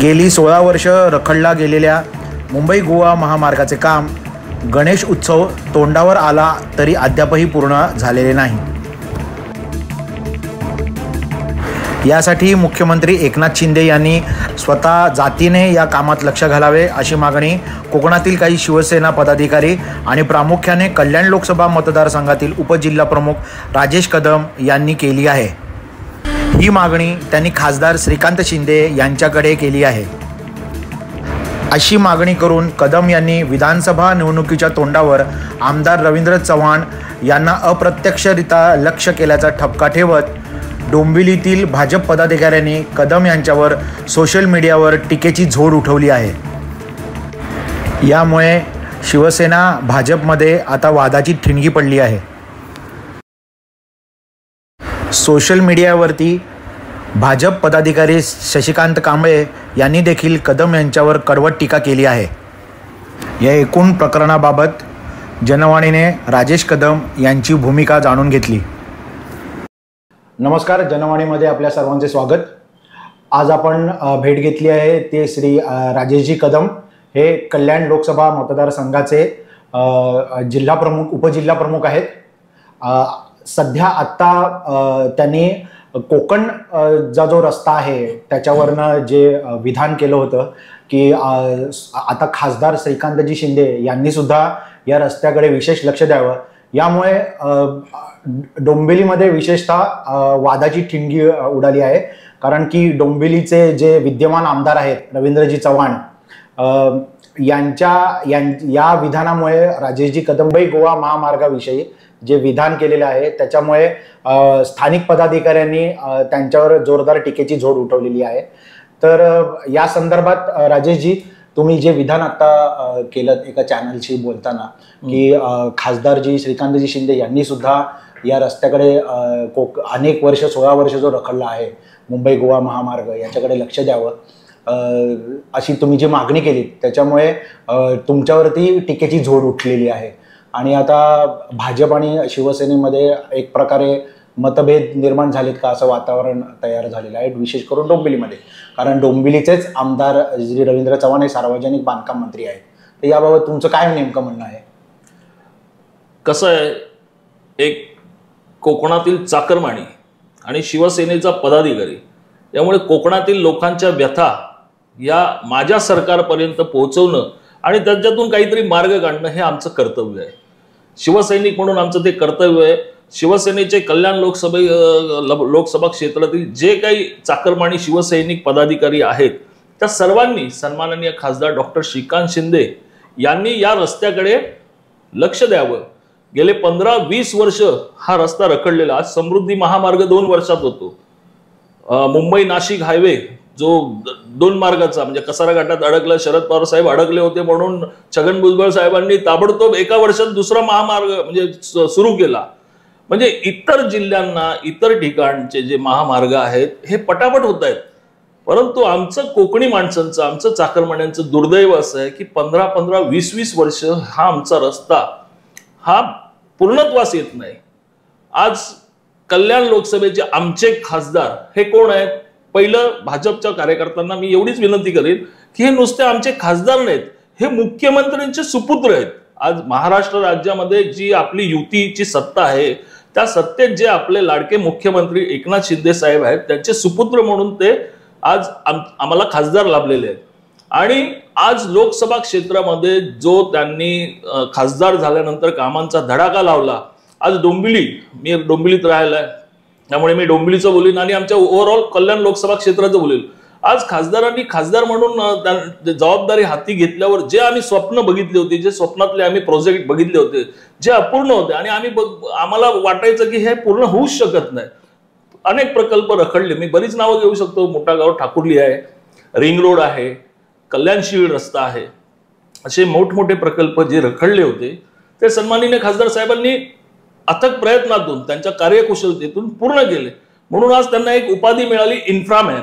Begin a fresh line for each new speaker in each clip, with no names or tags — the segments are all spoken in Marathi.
गेली 16 वर्ष रखडला गेलेल्या मुंबई गोवा महामार्गाचे काम गणेश उत्सव तोंडावर आला तरी अद्यापही पूर्ण झालेले नाही। यासाठी मुख्यमंत्री एकनाथ शिंदे यांनी स्वतः जातीने या कामात लक्ष घालावे अशी मागणी कोकणातील काही शिवसेना पदाधिकारी आणि प्रामुख्याने कल्याण लोकसभा मतदारसंघातील उपजिल्हाप्रमुख राजेश कदम यांनी केली आहे। ही मागणी त्यांनी खासदार श्रीकांत शिंदे यांच्याकडे केली आहे। अशी मागणी करून कदम यांनी विधानसभा निवडणुकीच्या तोंडावर आमदार रवींद्र चव्हाण यांना अप्रत्यक्षरित्या लक्ष केल्याचा ठपका ठेवत डोंबिवलीतील भाजप पदाधिकाऱ्यांनी कदम यांच्यावर सोशल मीडियावर टीकेची झोड उठवली आहे। यामुळे शिवसेना भाजपमध्ये आता वादाची ठिणगी पडली आहे। सोशल मीडियावरती भाजप पदाधिकारी शशिकांत कांबळे यांनी देखील कदम यांच्यावर कडवट टीका केली आहे। या एकूण प्रकरणाबाबत जनवाणीने राजेश कदम यांची भूमिका जाणून घेतली। नमस्कार, जनवाणीमध्ये आपल्या सर्वांचे स्वागत। आज आपण भेट घेतली आहे ते श्री राजेशजी कदम, हे कल्याण लोकसभा मतदारसंघाचे जिल्हाप्रमुख उपजिल्हाप्रमुख आहेत। सध्या आत्ता त्यांनी कोकण जो रस्ता आहे त्याच्यावरनं जे विधान केलं होतं की आता खासदार श्रीकांतजी शिंदे यांनी सुद्धा या रस्त्याकडे विशेष लक्ष द्यावं। यामुळे डोंबिवलीमध्ये विशेषतः वादाची ठिणगी उडाली आहे, कारण की डोंबिवलीचे जे विद्यमान आमदार आहेत रवींद्रजी चव्हाण या विधानामुळे राजेशजी कदम गोवा महामार्गाविषयी जे विधान केलेले आहे त्याच्यामुळे स्थानिक पदाधिकाऱ्यांनी त्यांच्यावर जोरदार टीकेची झोड उठवलेली आहे। तर या संदर्भात राजेशजी, तुम्ही जे विधान आता केलं एका चॅनलशी बोलताना की खासदारजी श्रीकांतजी शिंदे यांनी सुद्धा या रस्त्याकडे अनेक वर्ष 16 वर्ष जो रखडला आहे मुंबई गोवा महामार्ग याच्याकडे लक्ष द्यावं अशी तुम्ही जी मागणी केली त्याच्यामुळे तुमच्यावरती टीकेची झोड उठलेली आहे आणि आता भाजप आणि शिवसेनेमध्ये एक प्रकारे मतभेद निर्माण झालेत का असं वातावरण तयार झालेलं आहे, विशेष करून डोंबिवलीमध्ये, कारण डोंबिवलीचेच आमदार श्री रवींद्र चव्हाण हे सार्वजनिक बांधकाम मंत्री आहेत। तर याबाबत तुमचं काय नेमकं म्हणणं आहे?
कसं आहे, एक कोकणातील चाकरमानी आणि शिवसेनेचा पदाधिकारी यामुळे कोकणातील लोकांच्या व्यथा या माझ्या सरकारपर्यंत पोहोचवणं आणि त्याच्यातून काहीतरी मार्ग काढणं हे आमचं कर्तव्य आहे। शिवसैनिक म्हणून आमचं ते कर्तव्य आहे। शिवसेनेचे कल्याण लोकसभा क्षेत्रातील जे काही चाकरमानी शिवसैनिक पदाधिकारी आहेत त्या सर्वांनी सन्माननीय खासदार डॉक्टर श्रीकांत शिंदे यांनी या रस्त्याकडे लक्ष द्यावं। गेले 15-20 वर्ष हा रस्ता रखडलेला, आज समृद्धी महामार्ग 2 वर्षात होतो। मुंबई नाशिक हायवे जो 2 मार्गाचा म्हणजे कसारा घाटात अडकला, शरद पवार साहेब अडकले होते म्हणून छगन भुजबळ साहेबांनी ताबडतोब एका वर्षात दुसरा महामार्ग म्हणजे सुरू केला। म्हणजे इतर जिल्ह्यांना इतर ठिकाणचे जे महामार्ग आहेत हे पटापट होत आहेत, परंतु आमचं कोकणी माणसांचं आमचं चाकरमान्यांचं दुर्दैव असं आहे की 15-20 वर्ष हा आमचा रस्ता हा पूर्णत्वास येत नाही। आज कल्याण लोकसभेचे आमचे खासदार हे कोण आहेत? पहिलं भाजपच्या कार्यकर्त्यांना मी एवढीच विनंती करेन की हे नुसते आमचे खासदार नाहीत, हे मुख्यमंत्र्यांचे सुपुत्र आहेत। आज महाराष्ट्र राज्यामध्ये जी आपली युतीची सत्ता आहे त्या सत्तेत जे आपले लाडके मुख्यमंत्री एकनाथ शिंदे साहेब आहेत त्यांचे सुपुत्र म्हणून ते आज आम्हाला खासदार लाभलेले आहेत। आणि आज लोकसभा क्षेत्रामध्ये जो त्यांनी खासदार झाल्यानंतर कामांचा धडाका लावला, आज मी डोंबिवलीत राहिलाय त्यामुळे मी डोंबिवलीचं बोलीन आणि आमच्या ओव्हरऑल कल्याण लोकसभा क्षेत्राचं बोलेल। आज खासदारांनी खासदार म्हणून जबाबदारी हाती घेतल्यावर जे आम्ही स्वप्न बघितले होते, जे स्वप्नातले आम्ही प्रोजेक्ट बघितले होते जे अपूर्ण होते आणि आम्हाला वाटायचं की हे पूर्ण होऊच शकत नाही, अनेक प्रकल्प रखडले। मी बरीच नावं घेऊ शकतो, मोठा गाव ठाकुर्ली आहे, रिंग रोड आहे, कल्याणशीळ रस्ता आहे, असे मोठमोठे प्रकल्प जे रखडले होते ते सन्माननीय खासदार साहेबांनी अथक प्रयत्नातून त्यांच्या कार्यकुशलतेतून पूर्ण केले। म्हणून आज त्यांना एक उपाधी मिळाली, इन्फ्रामॅन।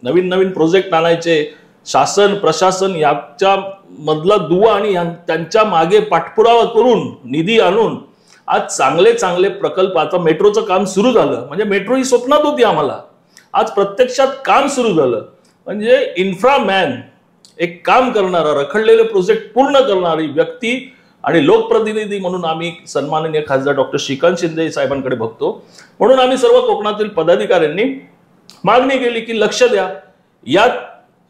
नवीन नवीन प्रोजेक्ट आणायचे, शासन प्रशासन याच्या मधला दुवा आणि त्यांच्या मागे पाठपुरावा करून निधी आणून आज चांगले चांगले प्रकल्प, आता मेट्रोचं काम सुरू झालं, म्हणजे मेट्रो ही स्वप्नात होती आम्हाला, आज प्रत्यक्षात काम सुरू झालं। म्हणजे इन्फ्रामॅन, एक काम करणारा, रखडलेले प्रोजेक्ट पूर्ण करणारी व्यक्ती आणि लोकप्रतिनिधी म्हणून आम्ही सन्माननीय खासदार डॉक्टर श्रीकांत शिंदे साहेबांकडे बघतो. म्हणून आम्ही सर्व कोकणातील पदाधिकाऱ्यांनी मागणी केली की लक्ष द्या, यात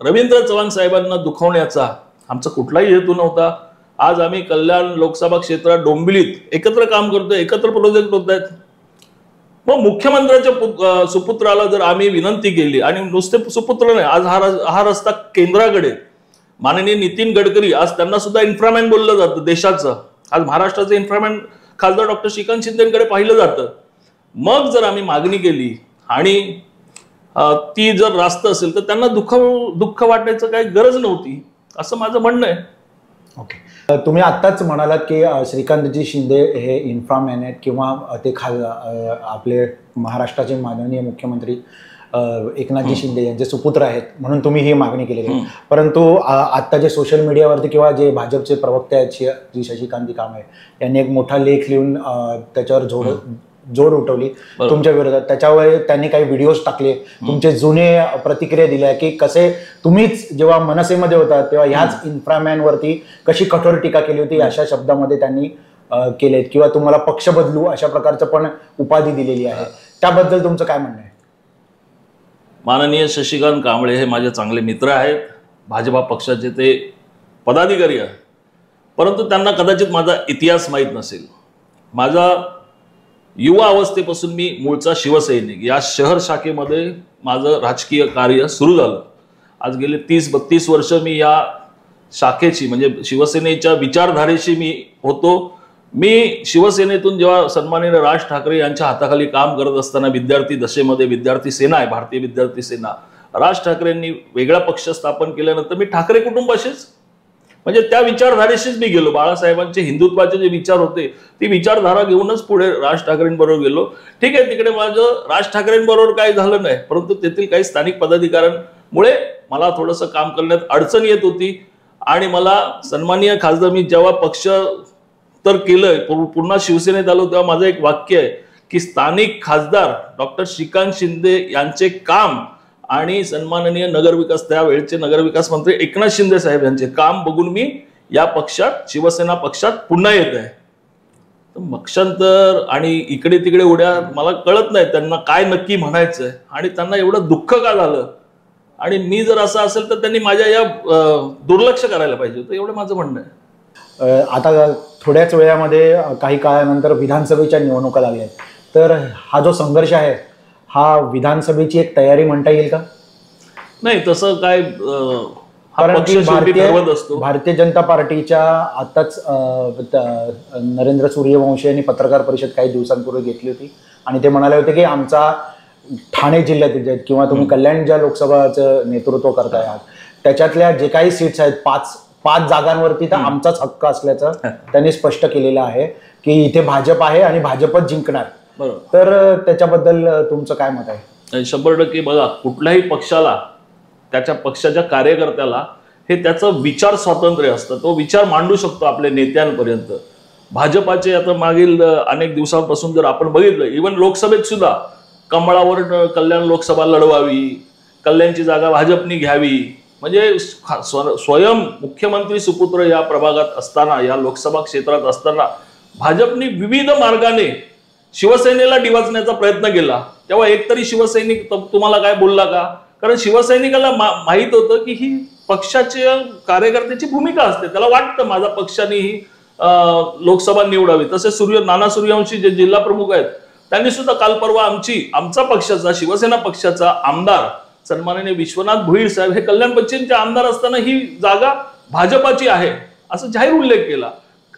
रवींद्र चव्हाण साहेबांना दुखवण्याचा आमचा कुठलाही हेतू नव्हता. आज आम्ही कल्याण लोकसभा क्षेत्रात डोंबिवलीत एकत्र काम करतोय, एकत्र प्रोजेक्ट होत आहेत. मग मुख्यमंत्र्यांच्या सुपुत्राला जर आम्ही विनंती केली, आणि नुसते सुपुत्र नाही, आज हा रस्ता केंद्राकडे माननीय नितीन गडकरी, आज त्यांना सुद्धा इन्फ्रामॅन बोललं जातं देशाचं. आज महाराष्ट्राचं इन्फ्रामॅन खासदार डॉक्टर श्रीकांत शिंदेकडे पाहिलं जातं. मग जर आम्ही मागणी केली आणि ती जर रास्त असेल तर त्यांना दुःख वाटायचं काही गरज नव्हती, असं माझं म्हणणं आहे.
ओके, तुम्ही आत्ताच म्हणालात की श्रीकांतजी शिंदे हे इन्फ्रामॅन आहेत किंवा ते आपले महाराष्ट्राचे माननीय मुख्यमंत्री एकनाथजी शिंदे यांचे सुपुत्र आहेत म्हणून तुम्ही ही मागणी केलेली आहे. परंतु आत्ता जे सोशल मीडियावरती किंवा जे भाजपचे प्रवक्ते आहेत जी शशिकांत कांबळे यांनी एक मोठा लेख लिहून त्याच्यावर जोड उठवली तुमच्या विरोधात. त्याच्यावर त्यांनी काही व्हिडिओज टाकले, तुमचे जुने प्रतिक्रिया दिल्या की कसे तुम्हीच जेव्हा मनसेमध्ये होता तेव्हा ह्याच इन्फ्रामॅन वरती कशी कठोर टीका केली होती अशा शब्दामध्ये त्यांनी केलेत, किंवा तुम्हाला पक्ष बदलू अशा प्रकारचं पण उपाधी दिलेली आहे. त्याबद्दल तुमचं काय म्हणणं आहे?
माननीय शशिकांत कांबळे हे माझे चांगले मित्र आहेत, भाजपा पक्षाचे ते पदाधिकारी आहेत. परंतु त्यांना कदाचित माझा इतिहास माहीत नसेल. माझा युवा अवस्थेपासून मी मूळचा शिवसैनिक, या शहर शाखेमध्ये माझं राजकीय कार्य सुरू झालं. आज गेले 30-32 वर्ष मी या शाखेची म्हणजे शिवसेनेच्या विचारधारेशी मी होतो. मी शिवसेनेतून जेव्हा सन्माननीय राज ठाकरे यांच्या हाताखाली काम करत असताना विद्यार्थी दशेमध्ये, विद्यार्थी सेना आहे भारतीय विद्यार्थी सेना, राज ठाकरेंनी वेगळा पक्ष स्थापन केल्यानंतर मी ठाकरे कुटुंबाशीच म्हणजे त्या विचारधारेशीच मी गेलो. बाळासाहेबांचे हिंदुत्वाचे जे विचार होते ती विचारधारा घेऊनच पुढे राज ठाकरेंबरोबर गेलो. ठीक आहे, तिकडे माझं राज ठाकरेंबरोबर काही झालं नाही, परंतु तेथील काही स्थानिक पदाधिकाऱ्यांमुळे मला थोडंसं काम करण्यात अडचण येत होती. आणि मला सन्माननीय खासदार, मी जेव्हा पक्ष तर केलंय, पुन्हा शिवसेनेत आलो, तेव्हा माझं एक वाक्य आहे की स्थानिक खासदार डॉक्टर श्रीकांत शिंदे यांचे काम आणि सन्माननीय नगरविकास, त्यावेळचे नगरविकास मंत्री एकनाथ शिंदे साहेब यांचे काम बघून मी या पक्षात, शिवसेना पक्षात पुन्हा येत आहे. पक्षांतर आणि इकडे तिकडे उड्या मला कळत नाही त्यांना काय नक्की म्हणायचंय आणि त्यांना एवढं दुःख का झालं. आणि मी जर असं असेल तर त्यांनी माझ्या या दुर्लक्ष करायला पाहिजे होतं, एवढं माझं म्हणणं आहे.
आता थोड्याच वेळामध्ये काही काळानंतर विधानसभेच्या निवडणुका लागल्या आहेत, तर हा जो संघर्ष आहे हा विधानसभेची एक तयारी म्हणता येईल का?
नाही, तसं काय
भारतीय जनता पार्टीच्या आताच नरेंद्र सूर्यवंशी यांनी पत्रकार परिषद काही दिवसांपूर्वी घेतली होती आणि ते म्हणाले होते की आमचा ठाणे जिल्ह्यातील किंवा तुम्ही कल्याण ज्या लोकसभाचं नेतृत्व करताय आहात त्याच्यातल्या जे काही सीट्स आहेत 5 जागांवरती तर आमचाच हक्क असल्याचं त्यांनी स्पष्ट केलेलं आहे की इथे भाजप आहे आणि भाजपच जिंकणार. तर त्याच्याबद्दल तुमचं काय मत आहे?
100% बघा, कुठल्याही पक्षाला, त्याच्या पक्षाच्या कार्यकर्त्याला हे त्याचं विचार स्वातंत्र्य असतं, तो विचार मांडू शकतो आपल्या नेत्यांपर्यंत. भाजपाचे आता मागील अनेक दिवसांपासून जर आपण बघितलं, इव्हन लोकसभेत सुद्धा कमळावर कल्याण लोकसभा लढवावी, कल्याणची जागा भाजपनी घ्यावी, म्हणजे स्वयं मुख्यमंत्री सुपुत्र या प्रभागात असताना, या लोकसभा क्षेत्रात असताना भाजपनी विविध मार्गाने शिवसेनेला डिवचण्याचा प्रयत्न केला. तेव्हा एकतरी शिवसैनिक तुम्हाला काय बोलला का? कारण शिवसैनिकाला माहित होतं की ही पक्षाच्या कार्यकर्त्याची भूमिका असते, त्याला वाटतं माझा पक्षाने ही लोकसभा निवडावी. तसे नाना सूर्यवंशी जे जिल्हा प्रमुख आहेत त्यांनी सुद्धा काल परवा आमचा पक्षाचा, शिवसेना पक्षाचा आमदार सन्माननीय विश्वनाथ भोईर साहेब हे कल्याण पश्चिमचे आमदार असताना ही जागा भाजपाची आहे असं जाहीर उल्लेख केला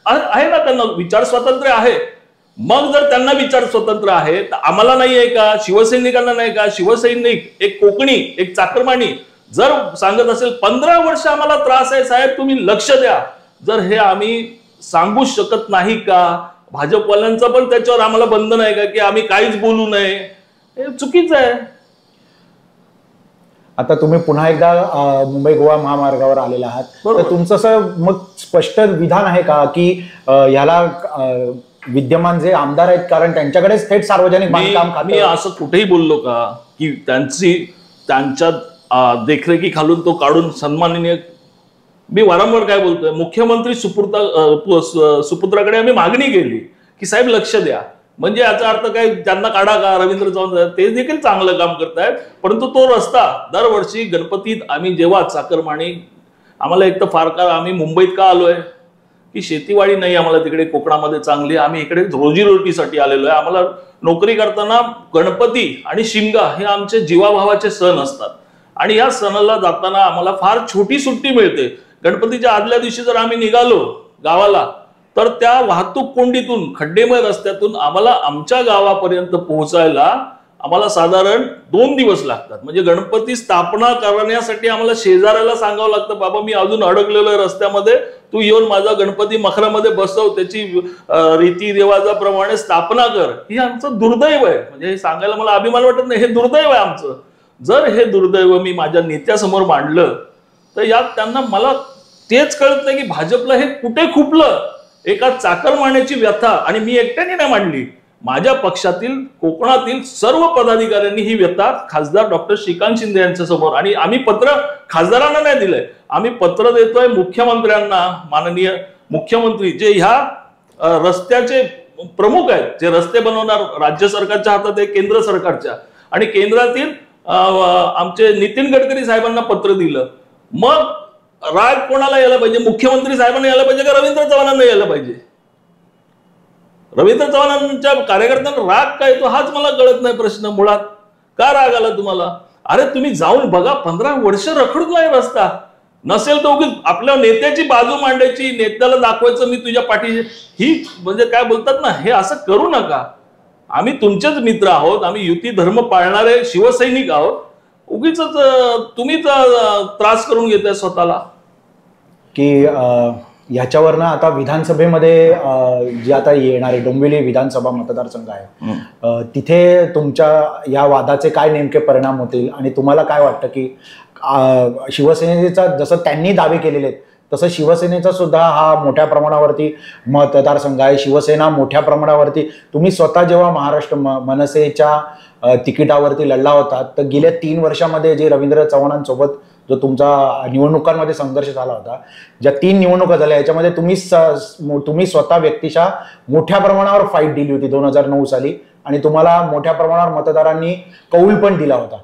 आहे ना. त्यांना विचार स्वातंत्र्य आहे. मग जर त्यांना विचार स्वतंत्र आहे तर आम्हाला नाही आहे का? शिवसैनिकांना नाही का? शिवसैनिक, एक कोकणी, एक चाकरमानी जर सांगत असेल 15 वर्ष आम्हाला त्रास आहे साहेब, तुम्ही लक्ष द्या, जर हे आम्ही सांगू शकत नाही का? भाजपवाल्यांचं पण त्याच्यावर आम्हाला बंधन आहे का की आम्ही काहीच बोलू नये? हे चुकीचं आहे.
आता तुम्ही पुन्हा एकदा मुंबई गोवा महामार्गावर आलेला आहात, तर तुमचं असं मग स्पष्ट विधान आहे का की ह्याला विद्यमान जे आमदार आहेत, कारण त्यांच्याकडेच थेट सार्वजनिक बांधकाम खाते,
मी असं कुठेही बोललो का की त्यांच्यात देखरेखीखालून तो काढून सन्माननीय, मी वारंवार काय बोलतोय, मुख्यमंत्री सुपुत्राकडे आम्ही मागणी केली की साहेब लक्ष द्या. म्हणजे याचा अर्थ काय त्यांना काढा का, रवींद्र चव्हाण ते देखील चांगलं काम करतायत, परंतु तो रस्ता दरवर्षी गणपतीत आम्ही जेव्हा चाकरमानी, आम्हाला एक तर फार का आम्ही मुंबईत का आलोय की शेतीवाडी नाही आम्हाला तिकडे कोकणामध्ये चांगली, आम्ही इकडे रोजीरोटीसाठी आलेलो आहे. आम्हाला नोकरी करताना गणपती आणि शिमगा हे आमचे जीवाभावाचे सण असतात आणि या सणाला जाताना आम्हाला फार छोटी सुट्टी मिळते. गणपतीच्या आदल्या दिवशी जर आम्ही निघालो गावाला तर त्या वाहतूक कोंडीतून, खड्डेमय रस्त्यातून आम्हाला आमच्या गावापर्यंत पोहोचायला आम्हाला साधारण 2 दिवस लागतात. म्हणजे गणपती स्थापना करण्यासाठी आम्हाला शेजाऱ्याला सांगावं लागतं, बाबा मी अजून अडकलेलो आहे रस्त्यामध्ये, तू येऊन माझा गणपती मखरामध्ये बसव, त्याची रीती रिवाजाप्रमाणे स्थापना कर. ही आमचं दुर्दैव आहे. म्हणजे हे सांगायला मला अभिमान वाटत नाही, हे दुर्दैव आहे आमचं. जर हे दुर्दैव मी माझ्या नेत्यासमोर मांडलं तर यात त्यांना, मला तेच कळत नाही की भाजपला हे कुठे खुपलं. एका चाकरमान्याची व्यथा, आणि मी एकट्याने नाही मांडली, माझ्या पक्षातील कोकणातील सर्व पदाधिकाऱ्यांनी ही व्यथा खासदार डॉक्टर श्रीकांत शिंदे यांच्या समोर, आणि आम्ही पत्र खासदारांना नाही दिलंय, आम्ही पत्र देतोय मुख्यमंत्र्यांना. माननीय मुख्यमंत्री जे ह्या रस्त्याचे प्रमुख आहेत, जे रस्ते बनवणार राज्य सरकारच्या हातात आहे, केंद्र सरकारच्या, आणि केंद्रातील आमचे नितीन गडकरी साहेबांना पत्र दिलं. मग राग कोणाला यायला पाहिजे? मुख्यमंत्री साहेबांना यायला पाहिजे का रवींद्र चव्हाणांना यायला पाहिजे? रवींद्र चव्हाणांच्या कार्यकर्त्यांना राग काय तो हाच मला कळत नाही प्रश्न. मुळात का राग आला तुम्हाला? अरे तुम्ही जाऊन बघा, 15 वर्ष रखडलाय रस्ता. नसेल तर उगीच आपल्या नेत्याची बाजू मांडायची, नेत्याला दाखवायचं मी तुझ्या पाठीशी, ही म्हणजे काय बोलतात ना, हे असं करू नका. आम्ही तुमचेच मित्र आहोत, आम्ही युती धर्म पाळणारे शिवसैनिक आहोत. उगीच तुम्ही त्रास करून घेताय स्वतःला.
की ह्याच्यावरनं आता विधानसभेमध्ये जे आता येणारे डोंबिवली विधानसभा मतदारसंघ आहे, तिथे तुमच्या या वादाचे काय नेमके परिणाम होतील, आणि तुम्हाला काय वाटतं की शिवसेनेचा जसं त्यांनी दावे केलेले आहेत तसं शिवसेनेचा सुद्धा हा मोठ्या प्रमाणावरती मतदारसंघ आहे. शिवसेना मोठ्या प्रमाणावरती, तुम्ही स्वतः जेव्हा महाराष्ट्र मनसेच्या तिकिटावरती लढला होता तर गेल्या 3 वर्षामध्ये जे रवींद्र चव्हाणांसोबत जो तुमचा निवडणुकांमध्ये संघर्ष झाला होता, ज्या 3 निवडणुका झाल्या याच्यामध्ये तुम्ही स्वतः व्यक्तिशः मोठ्या प्रमाणावर फाईट दिली होती 2009 साली, आणि तुम्हाला मोठ्या प्रमाणावर मतदारांनी कौल पण दिला होता.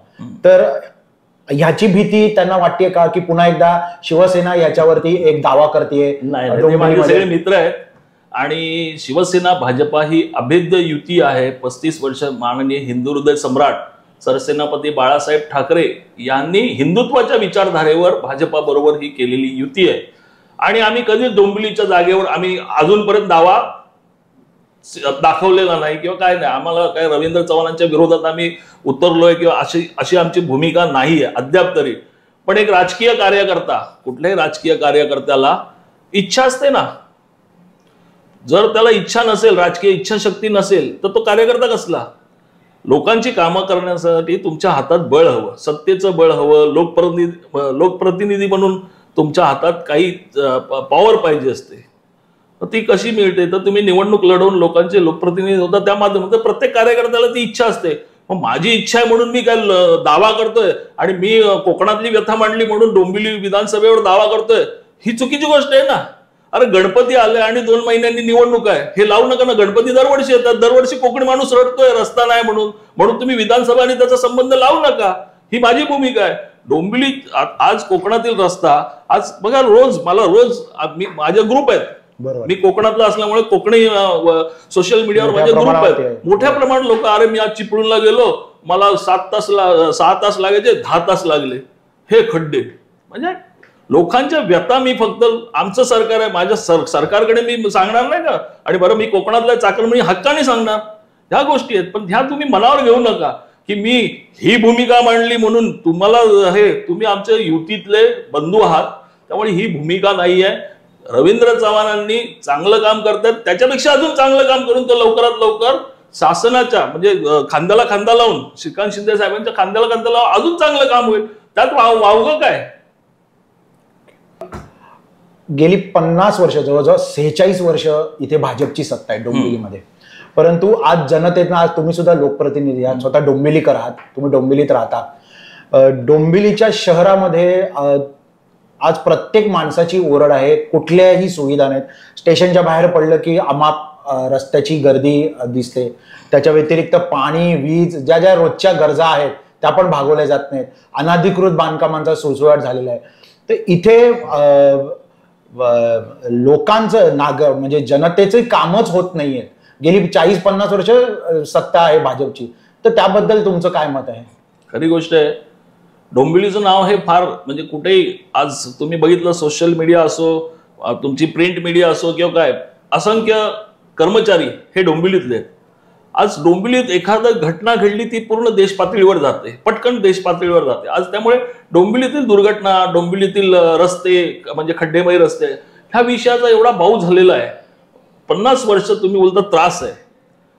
तर ह्याची भीती त्यांना वाटते का की पुन्हा एकदा शिवसेना याच्यावरती एक दावा करते?
नाही, माझे सगळे मित्र आहेत आणि शिवसेना भाजपा ही अभेद्य युती आहे. 35 वर्ष माननीय हिंदू हृदय सम्राट सरसेनापती बाळासाहेब ठाकरे यांनी हिंदुत्वाच्या विचारधारेवर भाजपा बरोबर ही केलेली युती आहे. आणि आम्ही कधीच डोंबिवलीच्या जागेवर आम्ही अजूनपर्यंत दावा दाखवलेला नाही किंवा काय नाही. आम्हाला काय रवींद्र चव्हाणांच्या विरोधात आम्ही उतरलोय किंवा अशी आमची भूमिका नाही आहे अद्याप तरी. पण एक राजकीय कार्यकर्ता, कुठल्याही राजकीय कार्यकर्त्याला इच्छा असते ना, जर त्याला इच्छा नसेल, राजकीय इच्छाशक्ती नसेल तर तो कार्यकर्ता कसला? लोकांची कामं करण्यासाठी तुमच्या हातात बळ हवं, सत्तेचं बळ हवं, लोकप्रतिनिधी म्हणून तुमच्या हातात काही पॉवर पाहिजे असते. ती कशी मिळते? तर तुम्ही निवडणूक लढवून लोकांचे लोकप्रतिनिधी होता त्या माध्यमातून. प्रत्येक कार्यकर्त्याला ती इच्छा असते. मग माझी इच्छा आहे म्हणून मी काय दावा करतोय आणि मी कोकणातली व्यथा मांडली म्हणून डोंबिवली विधानसभेवर दावा करतोय, ही चुकीची गोष्ट आहे ना. अरे गणपती आले आणि 2 महिन्यांनी निवडणूक आहे, हे लावू नका ना. गणपती दरवर्षी येतात, दरवर्षी कोकणी माणूस रडतोय रस्ता नाही म्हणून तुम्ही विधानसभा आणि त्याचा संबंध लावू नका. ही माझी भूमिका आहे. डोंबिवली आज कोकणातील रस्ता, आज बघा रोज माझे ग्रुप आहेत, मी कोकणातला असल्यामुळे कोकणी सोशल मीडियावर माझे ग्रुप आहेत, मोठ्या प्रमाणात लोक, अरे मी आज चिपळूणला गेलो, मला 6 तास लागायचे, 10 तास लागले, हे खड्डे. म्हणजे लोकांच्या व्यथा मी फक्त, आमचं सरकार आहे, माझ्या सरकारकडे मी सांगणार नाही का, आणि बरं मी कोकणातला चाकरमानी हक्काने सांगणार. ह्या गोष्टी आहेत, पण ह्या तुम्ही मनावर घेऊ नका की मी ही भूमिका मांडली म्हणून तुम्हाला तुम्ही आमच्या युतीतले बंधू आहात, त्यामुळे ही भूमिका नाही आहे. रवींद्र चव्हाणांनी चांगलं काम करतात, त्याच्यापेक्षा अजून चांगलं काम करून तो लवकरात लवकर शासनाच्या म्हणजे खांद्याला खांदा लावून, श्रीकांत शिंदे साहेबांच्या खांद्याला खांदा लावून अजून चांगलं काम होईल. त्यात वावगं काय?
गेली 50 वर्ष, जवळजवळ 46 वर्ष इथे भाजपची सत्ता आहे डोंबिवलीमध्ये. परंतु आज जनतेनं, आज तुम्ही सुद्धा लोकप्रतिनिधी आहात, स्वतः डोंबिवलीकर आहात, तुम्ही डोंबिवलीत राहता, डोंबिवलीच्या शहरामध्ये आज प्रत्येक माणसाची ओरड आहे, कुठल्याही सुविधा नाहीत. स्टेशनच्या बाहेर पडलं की अमाप रस्त्याची गर्दी दिसते. त्याच्या व्यतिरिक्त पाणी, वीज, ज्या ज्या रोजच्या गरजा आहेत त्या पण भागवल्या जात नाहीत. अनाधिकृत बांधकामांचा सुळसुळाट झालेला आहे. तर इथे लोकांचं म्हणजे जनतेचे कामच होत नाहीये. गेली 40-50 वर्ष सत्ता आहे भाजपची. तर त्याबद्दल तुमचं काय मत आहे?
खरी गोष्ट आहे, डोंबिवलीचं नाव हे फार म्हणजे कुठेही आज तुम्ही बघितलं, सोशल मीडिया असो, तुमची प्रिंट मीडिया असो किंवा काय, असंख्य कर्मचारी हे डोंबिवलीतले आहेत. आज डोंबिवलीत एखादी घटना घडली ती पूर्ण देश पातळीवर जाते, पटकन देश पातळीवर जाते. आज त्यामुळे डोंबिवलीतील दुर्घटना, डोंबिवलीतील रस्ते म्हणजे खड्डेमय रस्ते, ह्या विषयाचा एवढा बाऊ झालेला आहे. 50 वर्ष तुम्ही बोलता त्रास आहे.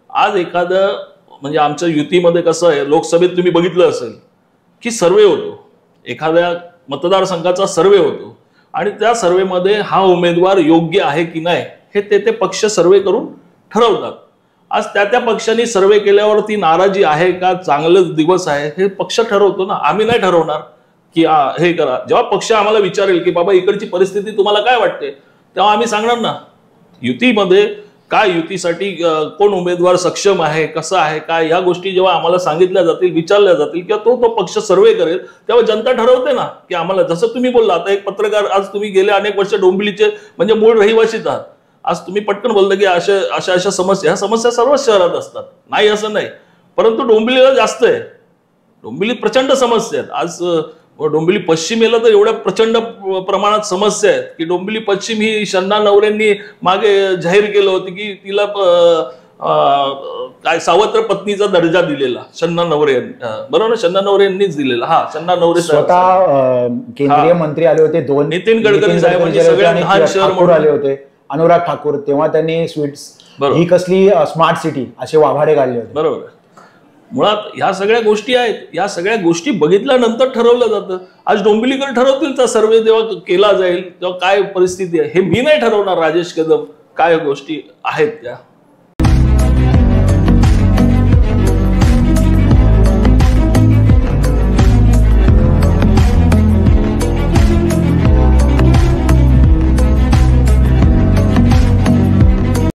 आज एखादं म्हणजे आमच्या युतीमध्ये कसं आहे, लोकसभेत तुम्ही बघितलं असेल की सर्वे होतो, एखाद्या मतदारसंघाचा सर्वे होतो आणि त्या सर्वेमध्ये हा उमेदवार योग्य आहे की नाही हे ते पक्ष सर्वे करून ठरवतात. आज त्या पक्षांनी सर्वे केल्यावरती नाराजी आहे का चांगलं दिवस आहे हे पक्ष ठरवतो ना. आम्ही नाही ठरवणार की हे करा. जेव्हा पक्ष आम्हाला विचारेल की बाबा इकडची परिस्थिती तुम्हाला काय वाटते, तेव्हा आम्ही सांगणार ना युतीमध्ये काय, युतीसाठी कोण उमेदवार सक्षम आहे, कसा आहे, काय, या गोष्टी जेव्हा आम्हाला सांगितल्या जातील, विचारल्या जातील किंवा तो पक्ष सर्वे करेल, तेव्हा जनता ठरवते ना की आम्हाला. जसं तुम्ही बोलला, आता एक पत्रकार, आज तुम्ही गेले अनेक वर्ष डोंबिवलीचे म्हणजे मूळ रहिवासीच आहात. आज तुम्ही पटकन बोलता की अशा समस्या, ह्या समस्या सर्वच शहरात असतात, नाही असं नाही, परंतु डोंबिवलीला जास्त आहे. डोंबिवलीत प्रचंड समस्या आहेत. आज डोंबिवली पश्चिमेला तर एवढ्या प्रचंड प्रमाणात समस्या आहेत की डोंबिवली पश्चिम ही शन्ना नवरेंनी मागे जाहीर केलं होतं की तिला काय सावत्र पत्नीचा दर्जा दिलेला शन्ना नवरे यांनी, बरोबर ना, शन्ना नवरे यांनीच दिलेला. हा, शन्ना नवरे
स्वतः केंद्रीय मंत्री आले होते, दोन
नितीन गडकरी साहेबांनी सगळ्यात लहान शहर
आले होते, अनुराग ठाकूर, तेव्हा त्यांनी स्वीट्स ही कसली स्मार्ट सिटी असे वाभाडे काढले होते.
बरोबर. मुळात ह्या सगळ्या गोष्टी आहेत, या सगळ्या गोष्टी बघितल्यानंतर ठरवलं जातं. आज डोंबिवलीकर ठरवतील तर सर्वे जेव्हा केला जाईल तेव्हा काय परिस्थिती आहे हे मी नाही ठरवणार, राजेश कदम, काय गोष्टी आहेत त्या.